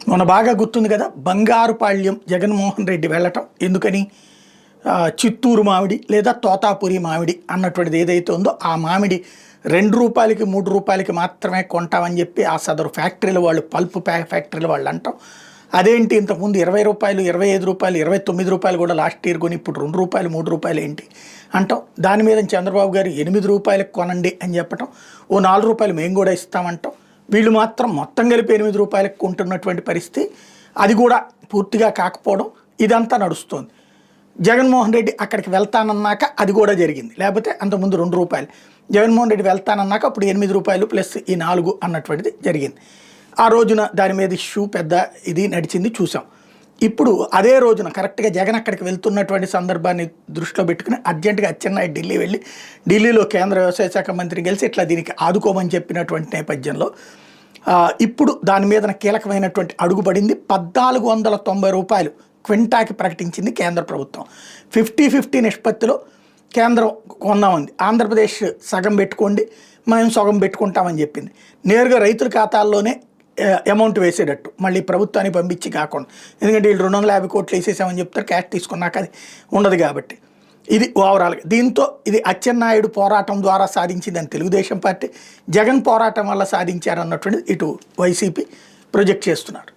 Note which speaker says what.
Speaker 1: మొన్న బాగా గుర్తుంది కదా, బంగారుపాళ్యం జగన్మోహన్ రెడ్డి వెళ్ళటం ఎందుకని, చిత్తూరు మామిడి లేదా తోతాపురి మామిడి అన్నటువంటిది ఏదైతే ఉందో ఆ మామిడి రూ. 2 రూ. 3 మాత్రమే కొంటామని చెప్పి ఆ సదరు ఫ్యాక్టరీల వాళ్ళు, పల్ప్ ఫ్యాక్టరీల వాళ్ళు అంటాం. అదేంటి ఇంతకుముందు రూ. 20, రూ. 25, రూ. 29 కూడా లాస్ట్ ఇయర్ కొని ఇప్పుడు రూ. 2, రూ. 3 ఏంటి అంటాం. దాని మీద చంద్రబాబు గారు రూ. 8 కొనండి అని చెప్పటం, ఓ రూ. 4 మేము కూడా ఇస్తామంటాం. వీళ్ళు మాత్రం మొత్తం కలిపి రూ. 8 కొంటున్నటువంటి పరిస్థితి, అది కూడా పూర్తిగా కాకపోవడం, ఇదంతా నడుస్తుంది. జగన్మోహన్ రెడ్డి అక్కడికి వెళ్తానన్నాక అది కూడా జరిగింది, లేకపోతే అంతకుముందు రూ. 2. జగన్మోహన్ రెడ్డి వెళ్తానన్నాక అప్పుడు రూ. 8 ప్లస్ ఈ 4 అన్నటువంటిది జరిగింది. ఆ రోజున దాని మీద ఇష్యూ పెద్ద ఇది నడిచింది చూసాం. ఇప్పుడు అదే రోజున కరెక్ట్గా జగన్ అక్కడికి వెళ్తున్నటువంటి సందర్భాన్ని దృష్టిలో పెట్టుకుని అర్జెంటుగా అచ్చెన్నాయుడు ఢిల్లీ వెళ్ళి ఢిల్లీలో కేంద్ర వ్యవసాయ శాఖ మంత్రి కలిసి ఇట్లా దీనికి ఆదుకోమని చెప్పినటువంటి నేపథ్యంలో ఇప్పుడు దాని మీద కీలకమైనటువంటి అడుగు పడింది. రూ. 1490 క్వింటాకి ప్రకటించింది కేంద్ర ప్రభుత్వం. 50-50 నిష్పత్తిలో కేంద్రం కొందామంది. ఆంధ్రప్రదేశ్ సగం పెట్టుకోండి, మేము సగం పెట్టుకుంటామని చెప్పింది. నేరుగా రైతుల ఖాతాల్లోనే అమౌంట్ వేసేటట్టు, మళ్ళీ ప్రభుత్వానికి పంపించి కాకుండా. ఎందుకంటే వీళ్ళు 250 కోట్లు వేసేసామని చెప్తారు, క్యాష్ తీసుకున్నాక అది ఉండదు కాబట్టి. ఇది ఓవరాల్గా. దీంతో ఇది అచ్చెన్నాయుడు పోరాటం ద్వారా సాధించిందని తెలుగుదేశం పార్టీ, జగన్ పోరాటం వల్ల సాధించారన్నటువంటిది ఇటు వైసీపీ ప్రొజెక్ట్ చేస్తున్నారు.